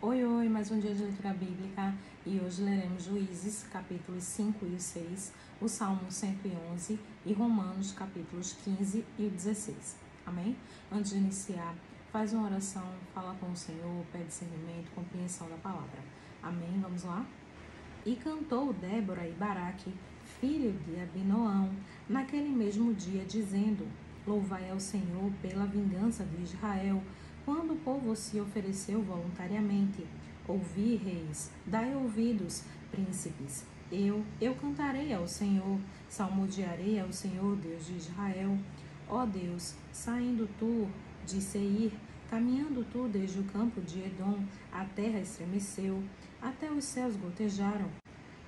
Oi, mais um dia de leitura bíblica e hoje leremos Juízes, capítulos 5 e 6, o Salmo 111 e Romanos, capítulos 15 e 16. Amém? Antes de iniciar, faz uma oração, fala com o Senhor, pede discernimento, compreensão da palavra. Amém? Vamos lá? E cantou Débora e Baraque, filho de Abinoão, naquele mesmo dia, dizendo: Louvai ao Senhor pela vingança de Israel, quando o povo se ofereceu voluntariamente. Ouvi, reis, dai ouvidos, príncipes. Eu cantarei ao Senhor, salmodiarei ao Senhor, Deus de Israel. Ó Deus, saindo tu de Seir, caminhando tu desde o campo de Edom, a terra estremeceu, até os céus gotejaram,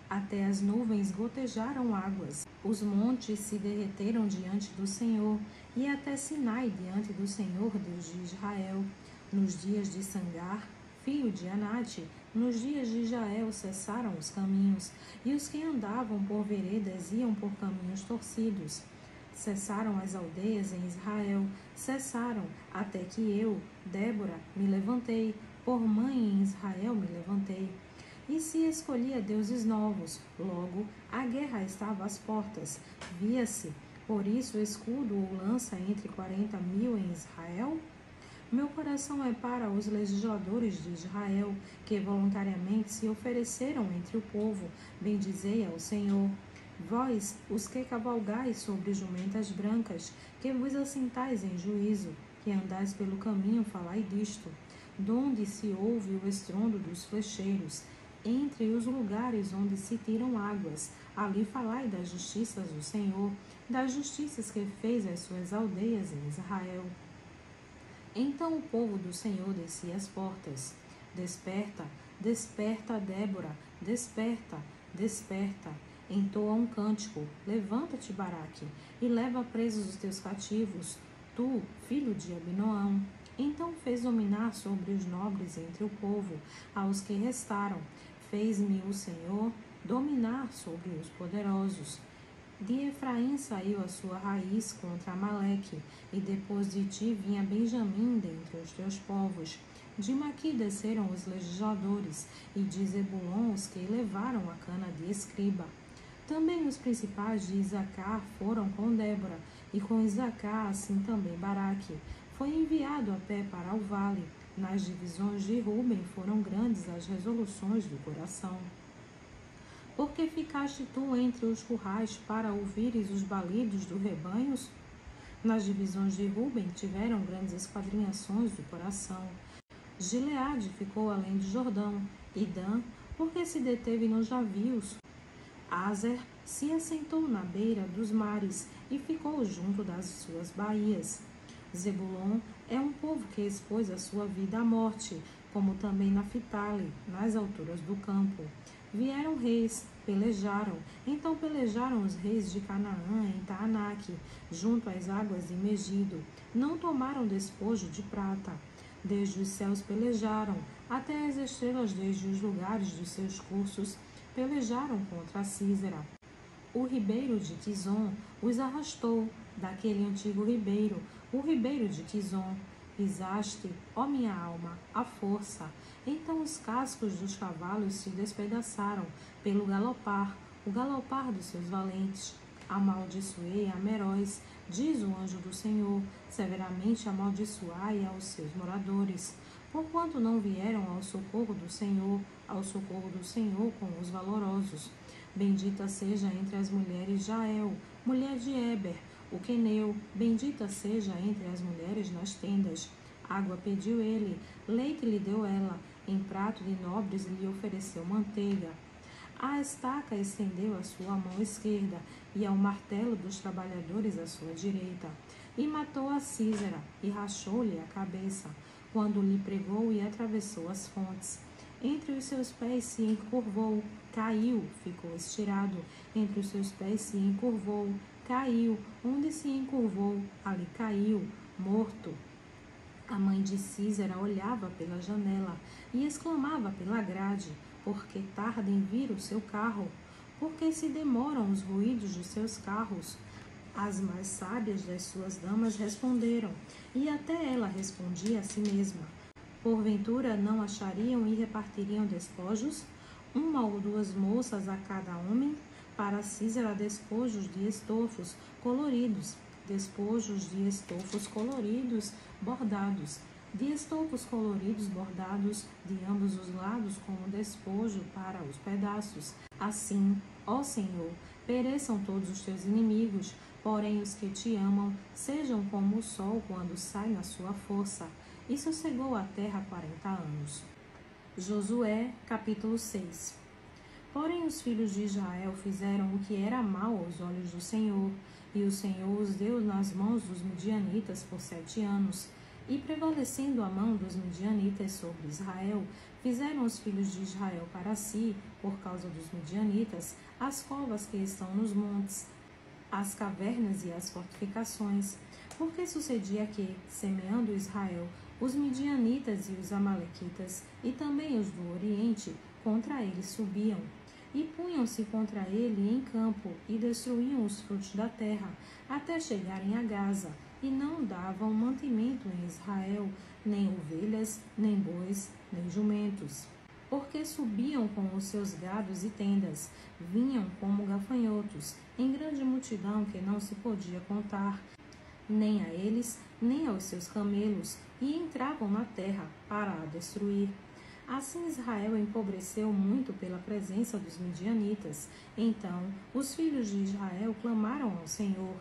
até as nuvens gotejaram águas. Os montes se derreteram diante do Senhor, e até Sinai diante do Senhor, Deus de Israel. Nos dias de Sangar, filho de Anate, nos dias de Jael cessaram os caminhos, e os que andavam por veredas iam por caminhos torcidos. Cessaram as aldeias em Israel, cessaram, até que eu, Débora, me levantei, por mãe em Israel me levantei. E se escolhia deuses novos, logo a guerra estava às portas. Via-se, por isso, escudo ou lança entre 40.000 em Israel? Meu coração é para os legisladores de Israel, que voluntariamente se ofereceram entre o povo. Bendizei ao Senhor. Vós, os que cavalgais sobre jumentas brancas, que vos assentais em juízo, que andais pelo caminho, falai disto. Donde se ouve o estrondo dos flecheiros, entre os lugares onde se tiram águas, ali falai das justiças do Senhor, das justiças que fez às suas aldeias em Israel. Então o povo do Senhor descia às portas. Desperta, desperta, Débora, desperta, desperta. Entoa um cântico, levanta-te, Baraque, e leva presos os teus cativos, tu, filho de Abinoão. Então fez dominar sobre os nobres entre o povo, aos que restaram. Fez-me o Senhor dominar sobre os poderosos. De Efraim saiu a sua raiz contra Amaleque, e depois de ti vinha Benjamim dentre os teus povos. De Maqui desceram os legisladores, e de Zebulon os que levaram a cana de escriba. Também os principais de Isacar foram com Débora, e com Isacar assim também Baraque. Foi enviado a pé para o vale. Nas divisões de Ruben foram grandes as resoluções do coração. Porque ficaste tu entre os currais para ouvires os balidos dos rebanhos? Nas divisões de Ruben tiveram grandes esquadrinhações do coração. Gileade ficou além de Jordão, e Dan, porque se deteve nos navios. Azer se assentou na beira dos mares e ficou junto das suas baías. Zebulon é um povo que expôs a sua vida à morte, como também Naphtali, nas alturas do campo. Vieram reis, pelejaram, então pelejaram os reis de Canaã em Taanaque, junto às águas de Megido. Não tomaram despojo de prata. Desde os céus pelejaram, até as estrelas desde os lugares dos seus cursos, pelejaram contra Císera. O ribeiro de Quizon os arrastou, daquele antigo ribeiro, o ribeiro de Quizon. Pisaste, ó minha alma, a força. Então os cascos dos cavalos se despedaçaram pelo galopar, o galopar dos seus valentes. Amaldiçoei a Meróis, diz o anjo do Senhor, severamente amaldiçoai aos seus moradores. Porquanto não vieram ao socorro do Senhor com os valorosos. Bendita seja entre as mulheres Jael, mulher de Eber, o queneu, bendita seja entre as mulheres nas tendas. Água pediu ele, leite lhe deu ela, em prato de nobres lhe ofereceu manteiga. A estaca estendeu a sua mão esquerda, e ao martelo dos trabalhadores a sua direita. E matou a Císera, e rachou-lhe a cabeça, quando lhe pregou e atravessou as fontes. Entre os seus pés se encurvou, caiu, ficou estirado. Entre os seus pés se encurvou, caiu. Onde se encurvou, ali caiu, morto. A mãe de Císera olhava pela janela e exclamava pela grade: porque tarda em vir o seu carro? Porque se demoram os ruídos de seus carros? As mais sábias das suas damas responderam, e até ela respondia a si mesma: Porventura não achariam e repartiriam despojos? 1 ou 2 moças a cada homem? Para Císara despojos de estofos coloridos, despojos de estofos coloridos bordados, de estofos coloridos bordados de ambos os lados como despojo para os pedaços. Assim, ó Senhor, pereçam todos os teus inimigos, porém os que te amam sejam como o sol quando sai na sua força. E sossegou a terra 40 anos. Josué, capítulo 6. Porém os filhos de Israel fizeram o que era mal aos olhos do Senhor, e o Senhor os deu nas mãos dos midianitas por 7 anos. E prevalecendo a mão dos midianitas sobre Israel, fizeram os filhos de Israel para si, por causa dos midianitas, as covas que estão nos montes, as cavernas e as fortificações. Porque sucedia que, semeando Israel, os midianitas e os amalequitas, e também os do Oriente, contra ele subiam, e punham-se contra ele em campo, e destruíam os frutos da terra, até chegarem a Gaza, e não davam mantimento em Israel, nem ovelhas, nem bois, nem jumentos. Porque subiam com os seus gados e tendas, vinham como gafanhotos, em grande multidão que não se podia contar, nem a eles, nem aos seus camelos, e entravam na terra para a destruir. Assim Israel empobreceu muito pela presença dos midianitas. Então os filhos de Israel clamaram ao Senhor.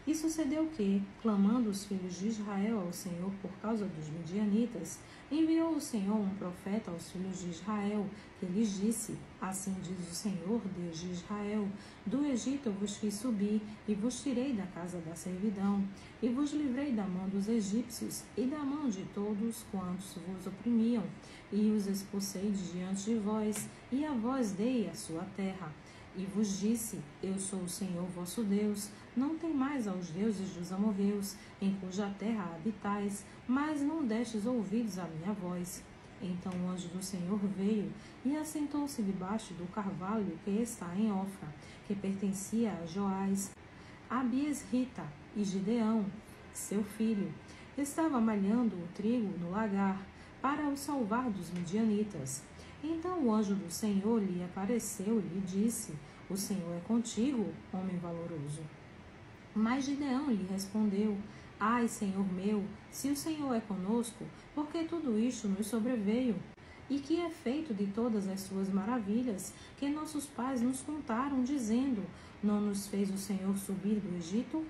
E sucedeu que, clamando os filhos de Israel ao Senhor por causa dos midianitas, enviou o Senhor um profeta aos filhos de Israel, que lhes disse: Assim diz o Senhor, Deus de Israel: Do Egito eu vos fiz subir, e vos tirei da casa da servidão, e vos livrei da mão dos egípcios, e da mão de todos quantos vos oprimiam, e os expulsei de diante de vós, e a vós dei a sua terra. E vos disse: Eu sou o Senhor vosso Deus. Não temais aos deuses dos amorreus, em cuja terra habitais, mas não destes ouvidos à minha voz. Então o anjo do Senhor veio e assentou-se debaixo do carvalho que está em Ofra, que pertencia a Joás, Abiesrita, e Gideão, seu filho, estava malhando o trigo no lagar, para o salvar dos midianitas. Então o anjo do Senhor lhe apareceu e lhe disse: O Senhor é contigo, homem valoroso. Mas Gideão lhe respondeu: Ai, Senhor meu, se o Senhor é conosco, por que tudo isto nos sobreveio? E que é feito de todas as suas maravilhas, que nossos pais nos contaram, dizendo: Não nos fez o Senhor subir do Egito?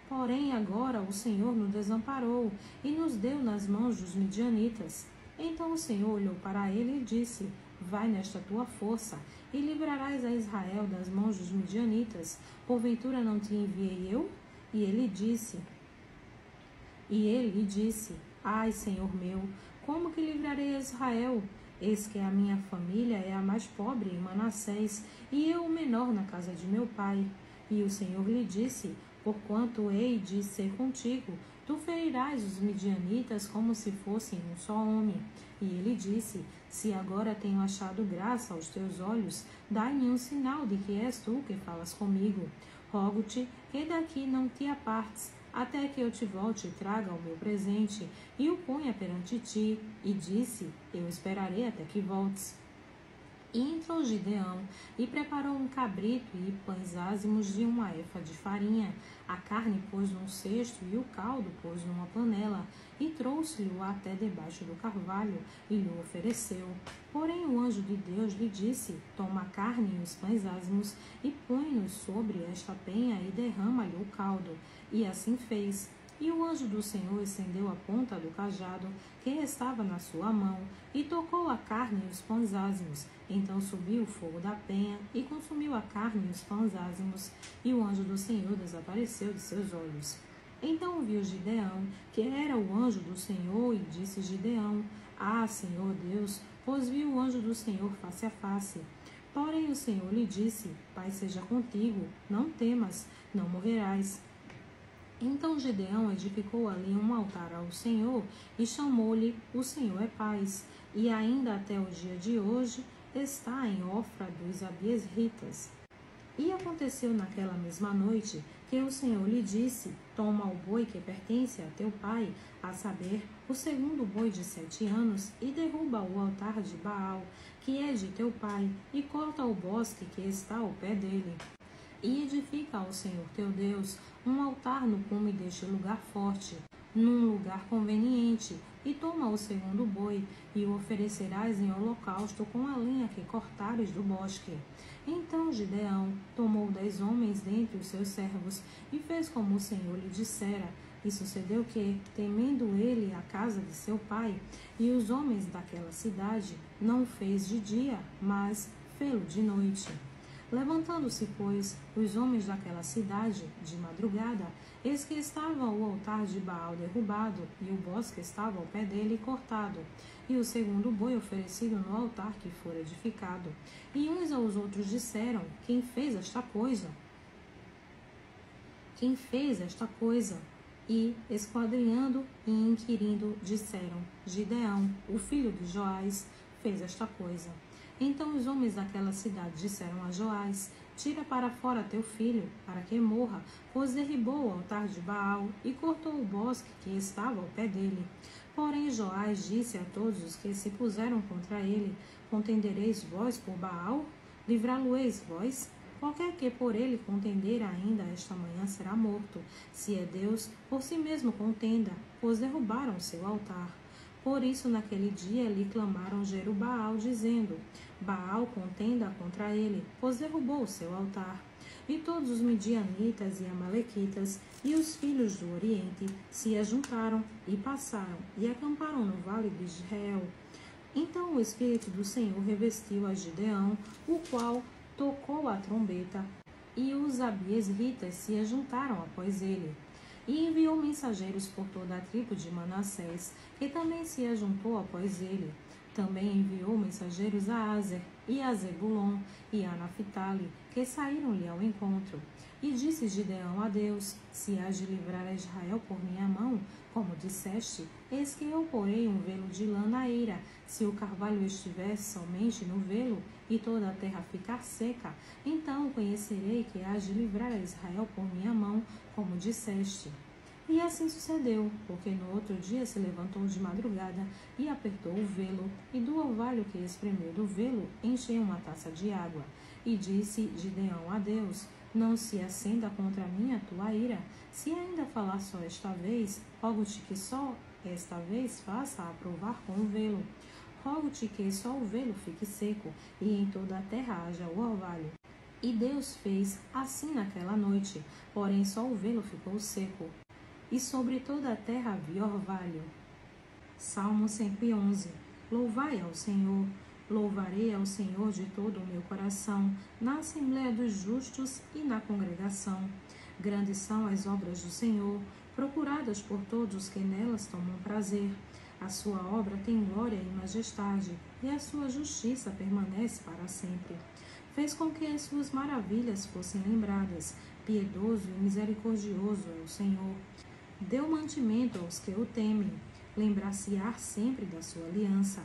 Porém agora o Senhor nos desamparou e nos deu nas mãos dos midianitas. Então o Senhor olhou para ele e disse: Vai nesta tua força, e livrarás a Israel das mãos dos midianitas. Porventura não te enviei eu? E ele lhe disse: Ai, Senhor meu, como que livrarei a Israel? Eis que a minha família é a mais pobre em Manassés, e eu o menor na casa de meu pai. E o Senhor lhe disse: Porquanto hei de ser contigo, tu ferirás os midianitas como se fossem um só homem. E ele disse: Se agora tenho achado graça aos teus olhos, dai-me um sinal de que és tu que falas comigo. Rogo-te que daqui não te apartes, até que eu te volte e traga o meu presente, e o ponha perante ti. E disse: Eu esperarei até que voltes. E entrou Gideão, e preparou um cabrito e pães ázimos de 1 efa de farinha. A carne pôs num cesto, e o caldo pôs numa panela, e trouxe-lhe-o até debaixo do carvalho, e lhe ofereceu. Porém o anjo de Deus lhe disse: Toma a carne e os pães ázimos, e põe-nos sobre esta penha, e derrama-lhe o caldo. E assim fez. E o anjo do Senhor estendeu a ponta do cajado que estava na sua mão, e tocou a carne e os pães ázimos. Então subiu o fogo da penha, e consumiu a carne e os pães ázimos, e o anjo do Senhor desapareceu de seus olhos. Então viu Gideão, que era o anjo do Senhor, e disse Gideão: Ah, Senhor Deus, pois viu o anjo do Senhor face a face. Porém o Senhor lhe disse: Pai seja contigo, não temas, não morrerás. Então Gideão edificou ali um altar ao Senhor e chamou-lhe O Senhor é Paz, e ainda até o dia de hoje está em Ofra dos Abiesritas. E aconteceu naquela mesma noite que o Senhor lhe disse: toma o boi que pertence a teu pai, a saber, o segundo boi de 7 anos, e derruba o altar de Baal, que é de teu pai, e corta o bosque que está ao pé dele. E edifica ao Senhor teu Deus um altar no cume deste lugar forte, num lugar conveniente, e toma o segundo boi, e o oferecerás em holocausto com a lenha que cortares do bosque. Então Gideão tomou 10 homens dentre os seus servos, e fez como o Senhor lhe dissera. E sucedeu que, temendo ele a casa de seu pai, e os homens daquela cidade, não fez de dia, mas fê-lo de noite. Levantando-se, pois, os homens daquela cidade, de madrugada, eis que estava o altar de Baal derrubado, e o bosque estava ao pé dele cortado, e o segundo boi oferecido no altar que fora edificado. E uns aos outros disseram: quem fez esta coisa? Quem fez esta coisa? E, esquadrinhando e inquirindo, disseram: Gideão, o filho de Joás, fez esta coisa. Então os homens daquela cidade disseram a Joás: tira para fora teu filho, para que morra, pois derribou o altar de Baal e cortou o bosque que estava ao pé dele. Porém Joás disse a todos os que se puseram contra ele: contendereis vós por Baal? Livrá-lo-eis vós? Qualquer que por ele contender ainda esta manhã será morto. Se é Deus, por si mesmo contenda, pois derrubaram seu altar. Por isso, naquele dia lhe clamaram Jerubaal, dizendo: Baal contenda contra ele, pois derrubou o seu altar. E todos os midianitas e amalequitas e os filhos do Oriente se ajuntaram e passaram e acamparam no vale de Israel. Então o Espírito do Senhor revestiu a Gideão, o qual tocou a trombeta, e os abiesritas se ajuntaram após ele. E enviou mensageiros por toda a tribo de Manassés, que também se ajuntou após ele. Também enviou mensageiros a Aser, e a Zebulon, e a Naphtali, que saíram-lhe ao encontro. E disse Gideão a Deus: se hás de livrar a Israel por minha mão, como disseste, eis que eu porei um velo de lã na eira. Se o carvalho estiver somente no velo, e toda a terra ficar seca, então conhecerei que hás de livrar a Israel por minha mão, como disseste. E assim sucedeu, porque no outro dia se levantou de madrugada e apertou o velo, e do orvalho que espremeu do velo encheu uma taça de água. E disse Gideão a Deus: não se acenda contra mim a tua ira. Se ainda falar só esta vez, rogo-te que só esta vez faça aprovar com o velo. Rogo-te que só o velo fique seco, e em toda a terra haja o orvalho. E Deus fez assim naquela noite, porém só o velo ficou seco, e sobre toda a terra havia orvalho. Salmo 111. Louvai ao Senhor. Louvarei ao Senhor de todo o meu coração, na assembléia dos justos e na congregação. Grandes são as obras do Senhor, procuradas por todos os que nelas tomam prazer. A sua obra tem glória e majestade, e a sua justiça permanece para sempre. Fez com que as suas maravilhas fossem lembradas. Piedoso e misericordioso é o Senhor. Deu mantimento aos que o temem. Lembrar-se-á sempre da sua aliança.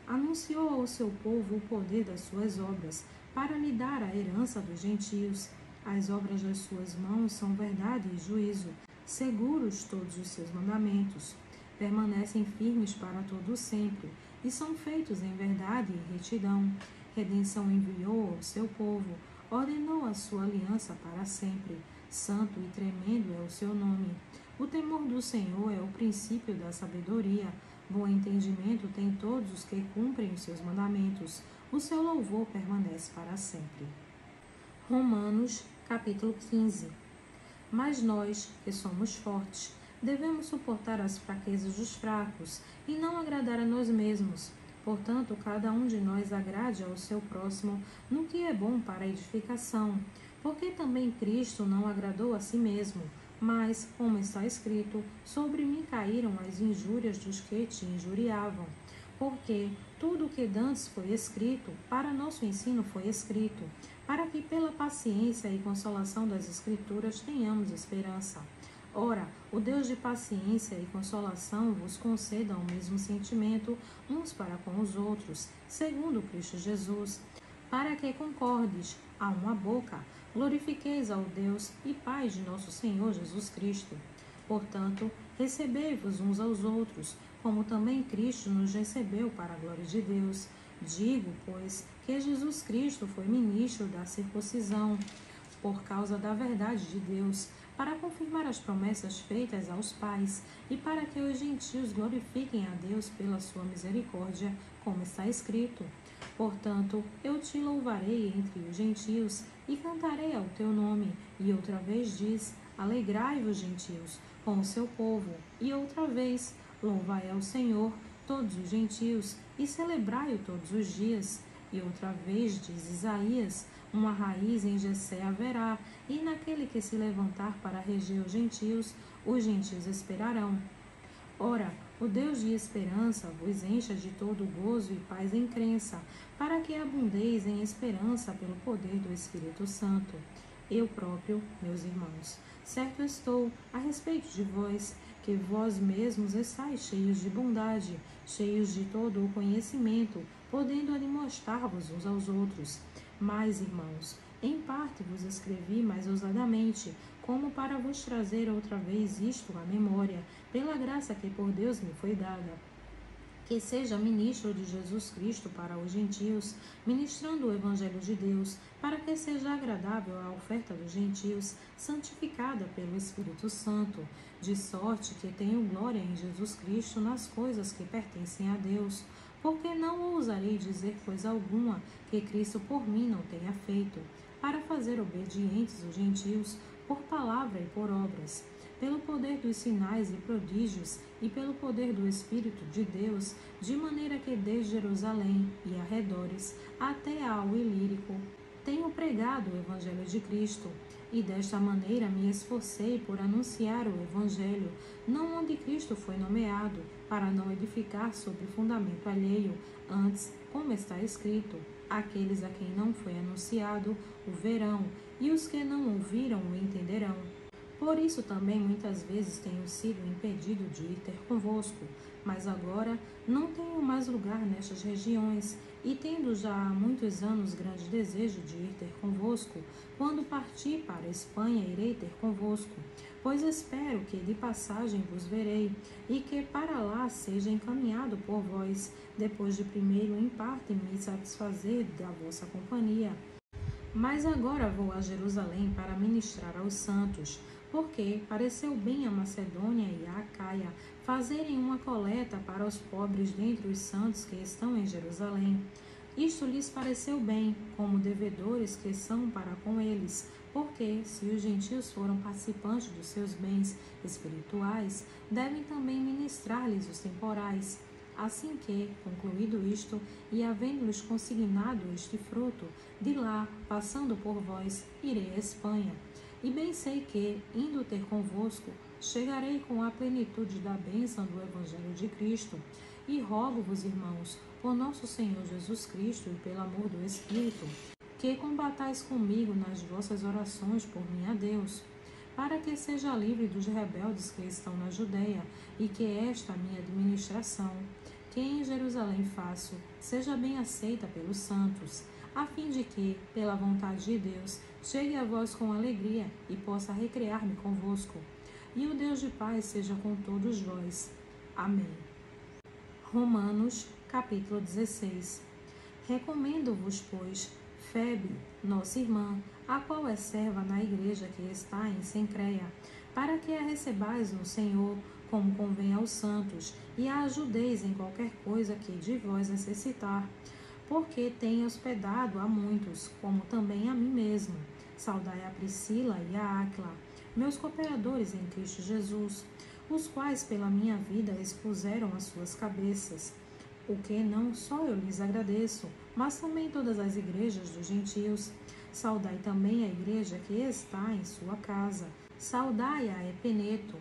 Anunciou ao seu povo o poder das suas obras, para lhe dar a herança dos gentios. As obras das suas mãos são verdade e juízo. Seguros todos os seus mandamentos. Permanecem firmes para todo sempre, e são feitos em verdade e retidão. Redenção enviou ao seu povo, ordenou a sua aliança para sempre. Santo e tremendo é o seu nome. O temor do Senhor é o princípio da sabedoria. Bom entendimento tem todos os que cumprem os seus mandamentos. O seu louvor permanece para sempre. Romanos, capítulo 15. Mas nós, que somos fortes, devemos suportar as fraquezas dos fracos e não agradar a nós mesmos. Portanto, cada um de nós agrade ao seu próximo no que é bom para a edificação. Porque também Cristo não agradou a si mesmo, mas, como está escrito, sobre mim caíram as injúrias dos que te injuriavam. Porque tudo o que dantes foi escrito, para nosso ensino foi escrito, para que pela paciência e consolação das Escrituras tenhamos esperança. Ora, o Deus de paciência e consolação vos conceda o mesmo sentimento uns para com os outros, segundo Cristo Jesus, para que concordes a uma boca, glorifiqueis ao Deus e Pai de nosso Senhor Jesus Cristo. Portanto, recebei-vos uns aos outros, como também Cristo nos recebeu para a glória de Deus. Digo, pois, que Jesus Cristo foi ministro da circuncisão, por causa da verdade de Deus, para confirmar as promessas feitas aos pais, e para que os gentios glorifiquem a Deus pela sua misericórdia, como está escrito. Portanto, eu te louvarei entre os gentios, e cantarei ao teu nome. E outra vez diz, alegrai-vos, gentios, com o seu povo. E outra vez, louvai ao Senhor, todos os gentios, e celebrai-o todos os dias. E outra vez, diz Isaías, uma raiz em Jessé haverá, e naquele que se levantar para reger os gentios esperarão. Ora, o Deus de esperança vos encha de todo gozo e paz em crença, para que abundeis em esperança pelo poder do Espírito Santo. Eu próprio, meus irmãos, certo estou a respeito de vós, que vós mesmos estáis cheios de bondade, cheios de todo o conhecimento, podendo admoestar-vos uns aos outros. Mas, irmãos, em parte vos escrevi mais ousadamente, como para vos trazer outra vez isto à memória, pela graça que por Deus me foi dada, que seja ministro de Jesus Cristo para os gentios, ministrando o Evangelho de Deus, para que seja agradável a oferta dos gentios, santificada pelo Espírito Santo, de sorte que tenho glória em Jesus Cristo nas coisas que pertencem a Deus, porque não ousarei dizer coisa alguma que Cristo por mim não tenha feito, para fazer obedientes os gentios, por palavra e por obras, pelo poder dos sinais e prodígios e pelo poder do Espírito de Deus, de maneira que desde Jerusalém e arredores até ao Ilírico tenho pregado o Evangelho de Cristo, e desta maneira me esforcei por anunciar o Evangelho, não onde Cristo foi nomeado, para não edificar sobre fundamento alheio, antes, como está escrito, aqueles a quem não foi anunciado o verão, e os que não ouviram o entenderão. Por isso também muitas vezes tenho sido impedido de ir ter convosco, mas agora não tenho mais lugar nestas regiões, e tendo já há muitos anos grande desejo de ir ter convosco, quando partir para a Espanha irei ter convosco, pois espero que de passagem vos verei, e que para lá seja encaminhado por vós, depois de primeiro em parte me satisfazer da vossa companhia. Mas agora vou a Jerusalém para ministrar aos santos, porque pareceu bem a Macedônia e a Acaia fazerem uma coleta para os pobres dentre os santos que estão em Jerusalém. Isto lhes pareceu bem, como devedores que são para com eles, porque, se os gentios foram participantes dos seus bens espirituais, devem também ministrar-lhes os temporais. Assim que, concluído isto, e havendo-lhes consignado este fruto, de lá, passando por vós, irei à Espanha. E bem sei que, indo ter convosco, chegarei com a plenitude da bênção do Evangelho de Cristo. E rogo-vos, irmãos, por nosso Senhor Jesus Cristo e pelo amor do Espírito, que combatais comigo nas vossas orações por mim a Deus, para que seja livre dos rebeldes que estão na Judeia, e que esta minha administração, que em Jerusalém faço, seja bem aceita pelos santos, a fim de que, pela vontade de Deus, chegue a vós com alegria e possa recrear-me convosco. E o Deus de paz seja com todos vós. Amém. Romanos, capítulo 16. Recomendo-vos, pois, Febe, nossa irmã, a qual é serva na igreja que está em Cencreia, para que a recebais no Senhor, como convém aos santos, e a ajudeis em qualquer coisa que de vós necessitar, porque tem hospedado a muitos, como também a mim mesmo. Saudai a Priscila e a Áquila, meus cooperadores em Cristo Jesus, os quais pela minha vida expuseram as suas cabeças, o que não só eu lhes agradeço, mas também todas as igrejas dos gentios. Saudai também a igreja que está em sua casa. Saudai a Epeneto,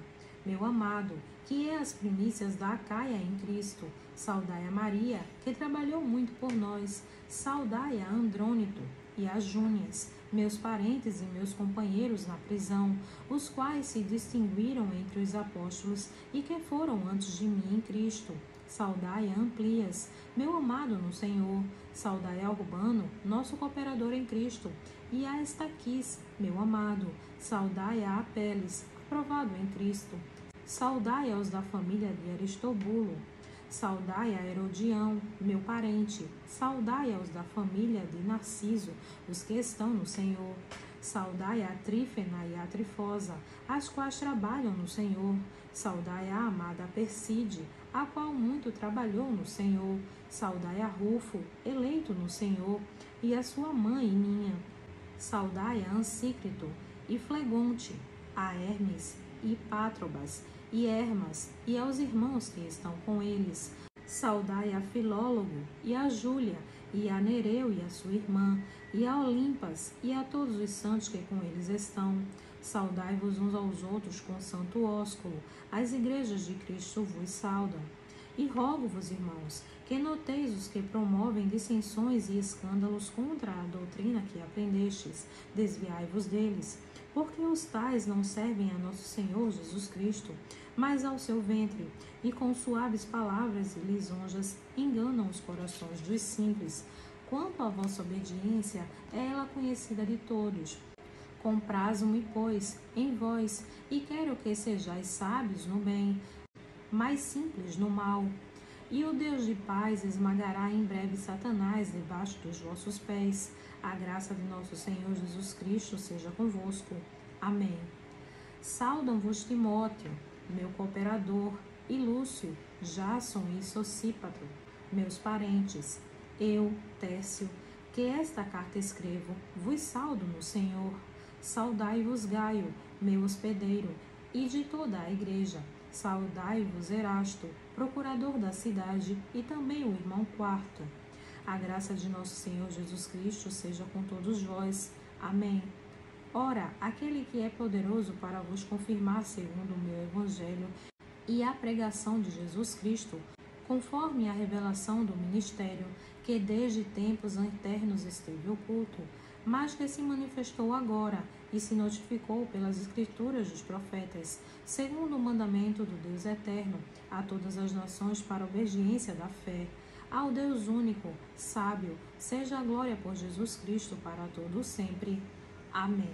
meu amado, que é as primícias da Acaia em Cristo. Saudai a Maria, que trabalhou muito por nós. Saudai a Andrônito e a Júnias, meus parentes e meus companheiros na prisão, os quais se distinguiram entre os apóstolos e que foram antes de mim em Cristo. saudai a Amplias, meu amado no Senhor. Saudai a Urbano, nosso cooperador em Cristo, e a Estaquis, meu amado. Saudai a Apeles, aprovado em Cristo. Saudai aos da família de Aristobulo. Saudai a Herodião, meu parente. Saudai aos da família de Narciso, os que estão no Senhor. Saudai a Trífena e a Trifosa, as quais trabalham no Senhor. Saudai a amada Perside, a qual muito trabalhou no Senhor. Saudai a Rufo, eleito no Senhor, e a sua mãe e minha. Saudai a Ansícrito e Flegonte, a Hermes e Pátrobas e Hermas, e aos irmãos que estão com eles. Saudai a Filólogo e a Júlia, e a Nereu e a sua irmã, e a Olimpas, e a todos os santos que com eles estão. Saudai-vos uns aos outros com santo ósculo. As igrejas de Cristo vos saudam. E rogo-vos, irmãos, que noteis os que promovem dissensões e escândalos contra a doutrina que aprendestes. Desviai-vos deles, porque os tais não servem a nosso Senhor Jesus Cristo, mas ao seu ventre, e com suaves palavras e lisonjas enganam os corações dos simples. Quanto à vossa obediência, é ela conhecida de todos. Comprazo-me, pois, em vós, e quero que sejais sábios no bem, mais simples no mal. E o Deus de paz esmagará em breve Satanás debaixo dos vossos pés. A graça de nosso Senhor Jesus Cristo seja convosco. Amém. Saudam-vos Timóteo, meu cooperador, e Lúcio, Jasson e Sosípatro, meus parentes. Eu, Tércio, que esta carta escrevo, vos saudo no Senhor. Saudai-vos Gaio, meu hospedeiro, e de toda a igreja. Saudai-vos Erasto, procurador da cidade, e também o irmão Quarto. A graça de nosso Senhor Jesus Cristo seja com todos vós. Amém. Ora, aquele que é poderoso para vos confirmar segundo o meu evangelho e a pregação de Jesus Cristo, conforme a revelação do ministério, que desde tempos eternos esteve oculto, mas que se manifestou agora e se notificou pelas escrituras dos profetas, segundo o mandamento do Deus eterno, a todas as nações para a obediência da fé. Ao Deus único, sábio, seja a glória por Jesus Cristo para todo sempre. Amém.